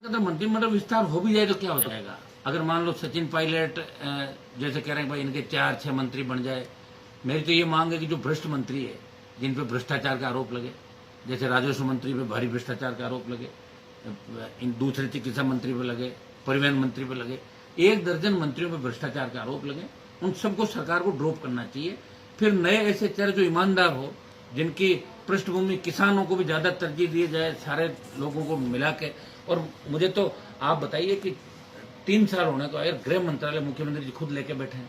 अगर मंत्रिमंडल विस्तार हो भी जाए तो क्या हो जाएगा? अगर मान लो सचिन पायलट जैसे कह रहे हैं भाई इनके 4-6 मंत्री बन जाए, मेरी तो ये मांग है कि जो भ्रष्ट मंत्री है जिन पे भ्रष्टाचार का आरोप लगे, जैसे राजस्व मंत्री पे भारी भ्रष्टाचार का आरोप लगे, इन दूसरे चिकित्सा मंत्री पे लगे, परिवहन मंत्री पे लगे, 1 दर्जन मंत्रियों पे भ्रष्टाचार का आरोप लगे, उन सबको सरकार को ड्रॉप करना चाहिए। फिर नए ऐसे चेहरे जो ईमानदार हो, जिनकी पृष्ठभूमि किसानों को भी ज्यादा तरजीह दिए जाए, सारे लोगों को मिला के। और मुझे तो आप बताइए कि 3 साल होने को अगर गृह मंत्रालय मुख्यमंत्री जी खुद लेके बैठे हैं,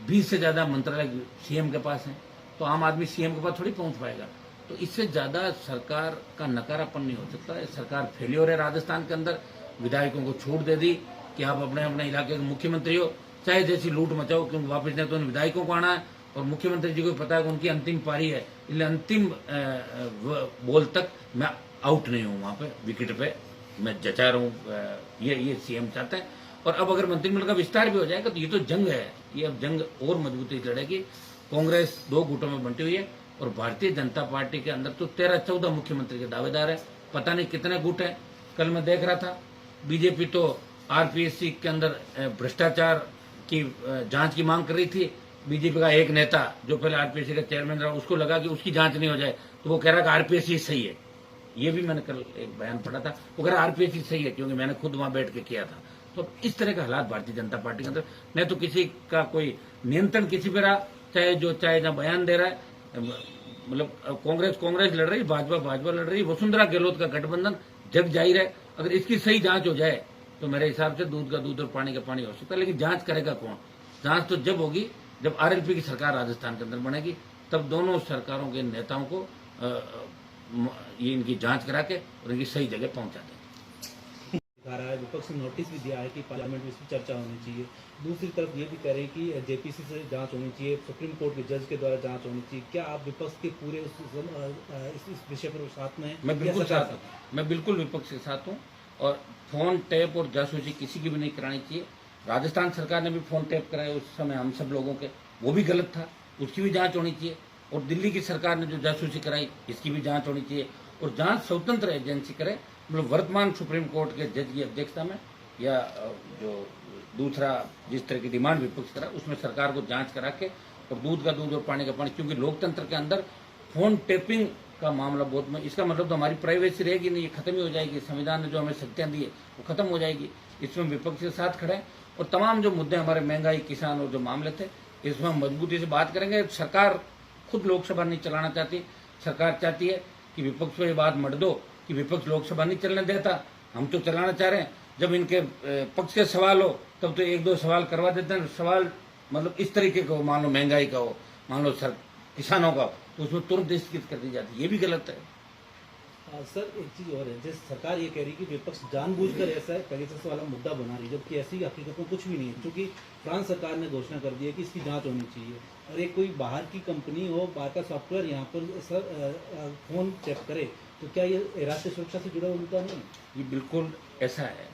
20 से ज्यादा मंत्रालय सीएम के पास है, तो आम आदमी सीएम के पास थोड़ी पहुंच पाएगा। तो इससे ज्यादा सरकार का नकारापन नहीं हो सकता है। सरकार फेल्योर है। राजस्थान के अंदर विधायकों को छूट दे दी कि आप अपने अपने इलाके के मुख्यमंत्री हो, चाहे जैसी लूट मचाओ, क्योंकि वापस नहीं तो उन विधायकों को आना है और मुख्यमंत्री जी को पता है कि उनकी अंतिम पारी है, इसलिए अंतिम बॉल तक मैं आउट नहीं हूं, वहां पे विकेट पे मैं जचा रहा हूं। ये सीएम चाहता है। और अब अगर मंत्रिमंडल का विस्तार भी हो जाएगा तो ये तो जंग है, ये अब जंग और मजबूती से लड़ेगी। कांग्रेस 2 गुटों में बंटी हुई है और भारतीय जनता पार्टी के अंदर तो 13-14 मुख्यमंत्री के दावेदार है, पता नहीं कितने गुट है। कल मैं देख रहा था बीजेपी तो आरपीएससी के अंदर भ्रष्टाचार की जांच की मांग कर रही थी। बीजेपी का एक नेता जो पहले आरपीएससी का चेयरमैन रहा, उसको लगा कि उसकी जांच नहीं हो जाए तो वो कह रहा कि आरपीएससी सही है। ये भी मैंने कल एक बयान पढ़ा था, वो कह रहा आरपीएससी सही है क्योंकि मैंने खुद वहां बैठ के किया था। तो इस तरह के हालात भारतीय जनता पार्टी के अंदर, नहीं तो किसी का कोई नियंत्रण किसी पे रहा, चाहे जहां बयान दे रहा है, मतलब कांग्रेस लड़ रही, भाजपा लड़ रही, वसुंधरा गहलोत का गठबंधन जग जाहिर है। अगर इसकी सही जांच हो जाए तो मेरे हिसाब से दूध का दूध और पानी का पानी हो सकता है। लेकिन जांच करेगा कौन? जांच तो जब होगी जब आरएलपी की सरकार राजस्थान के अंदर बनेगी, तब दोनों सरकारों के नेताओं को ये इनकी जांच करा के और इनकी सही जगह पहुंचा दें। विपक्ष ने नोटिस भी दिया है कि पार्लियामेंट में इसकी चर्चा होनी चाहिए। दूसरी तरफ ये भी कह रहे हैं कि जेपीसी से जांच होनी चाहिए, सुप्रीम कोर्ट के जज के द्वारा जांच होनी चाहिए। क्या आप विपक्ष के पूरे इस विषय पर साथ में हैं? मैं बिल्कुल साथ हूँ, मैं बिल्कुल विपक्ष के साथ हूँ। और फोन टैप और जासूसी किसी की भी नहीं करानी चाहिए। राजस्थान सरकार ने भी फोन टैप कराए उस समय हम सब लोगों के, वो भी गलत था, उसकी भी जांच होनी चाहिए। और दिल्ली की सरकार ने जो जासूसी कराई, इसकी भी जांच होनी चाहिए। और जांच स्वतंत्र एजेंसी करे, मतलब वर्तमान सुप्रीम कोर्ट के जज की अध्यक्षता में, या जो दूसरा जिस तरह की डिमांड विपक्ष करा, उसमें सरकार को जांच करा के और दूध का दूध और पानी का पानी। क्योंकि लोकतंत्र के अंदर फोन टैपिंग का मामला बहुत में, इसका मतलब तो हमारी प्राइवेसी रहेगी नहीं, ये खत्म ही हो जाएगी। संविधान ने जो हमें शक्तियां दी है वो खत्म हो जाएगी। इसमें विपक्ष के साथ खड़े हैं और तमाम जो मुद्दे हमारे महंगाई, किसान और जो मामले थे, इसमें हम मजबूती से बात करेंगे। सरकार खुद लोकसभा नहीं चलाना चाहती, सरकार चाहती है कि विपक्ष को ये बात मत दो कि विपक्ष लोकसभा नहीं चलने देता, हम तो चलाना चाह रहे हैं। जब इनके पक्ष के सवाल हो तब तो 1-2 सवाल करवा देते हैं। सवाल मतलब इस तरीके का हो, मान लो महंगाई का हो, मान लो किसानों का, तो उसमें तुरंत स्थगित कर दी जाती है, ये भी गलत है। सर एक चीज और है, जैसे सरकार ये कह रही है कि विपक्ष जानबूझकर ऐसा पेगासस वाला मुद्दा बना रही है, जबकि ऐसी हकीकत में कुछ भी नहीं है। क्योंकि फ्रांस सरकार ने घोषणा कर दी है कि इसकी जांच होनी चाहिए, और एक कोई बाहर की कंपनी हो, बाहर का सॉफ्टवेयर यहाँ पर सर फोन चेक करे, तो क्या ये राष्ट्रीय सुरक्षा से जुड़ा हुआ मुद्दा नहीं? ये बिल्कुल ऐसा है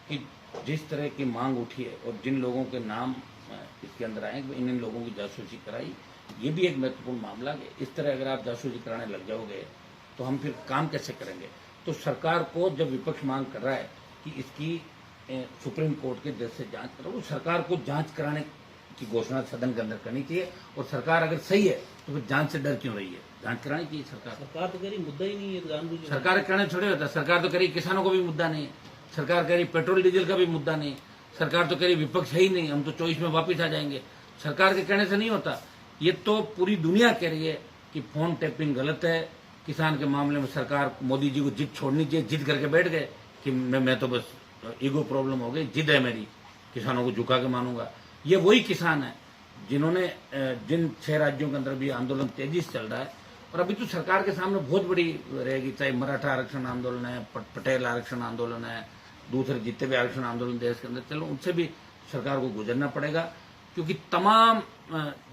कि जिस तरह की मांग उठी है और जिन लोगों के नाम इसके अंदर आए, इन लोगों की जासूसी कराई, ये भी एक महत्वपूर्ण मामला है। इस तरह अगर आप जासूसी कराने लग जाओगे तो हम फिर काम कैसे करेंगे? तो सरकार को, जब विपक्ष मांग कर रहा है कि इसकी सुप्रीम कोर्ट के जज से जांच करो, वो सरकार को जांच कराने की घोषणा सदन के अंदर करनी चाहिए। और सरकार अगर सही है तो फिर जांच से डर क्यों रही है? जांच करानी चाहिए। सरकार तो कह रही मुद्दा ही नहीं है, जानबूझ सरकार कहने थोड़े होता है। सरकार तो कह रही किसानों को भी मुद्दा नहीं है, सरकार कह रही पेट्रोल डीजल का भी मुद्दा नहीं, सरकार तो कह रही विपक्ष है ही नहीं, हम तो 24 में वापिस आ जाएंगे। सरकार के कहने से नहीं होता। ये तो पूरी दुनिया कह रही है कि फोन टैपिंग गलत है। किसान के मामले में सरकार मोदी जी को जिद छोड़नी चाहिए। जिद करके बैठ गए कि मैं तो बस ईगो प्रॉब्लम हो गई, जिद है मेरी, किसानों को झुका के मानूंगा। ये वही किसान है जिन्होंने जिन 6 राज्यों के अंदर भी आंदोलन तेजी से चल रहा है। और अभी तो सरकार के सामने बहुत बड़ी रहेगी, चाहे मराठा आरक्षण आंदोलन है, पटेल आरक्षण आंदोलन है, दूसरे जितने भी आरक्षण आंदोलन देश के अंदर चलो, उनसे भी सरकार को गुजरना पड़ेगा। क्योंकि तमाम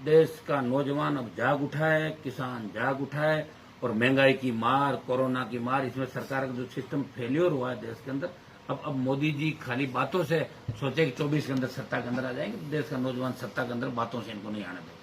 देश का नौजवान अब जाग उठा है, किसान जाग उठा है, और महंगाई की मार, कोरोना की मार, इसमें सरकार का जो सिस्टम फेल्योर हुआ है देश के अंदर, अब मोदी जी खाली बातों से सोचे कि 24 के अंदर सत्ता के अंदर आ जाएंगे, देश का नौजवान सत्ता के अंदर बातों से इनको नहीं आने देगा।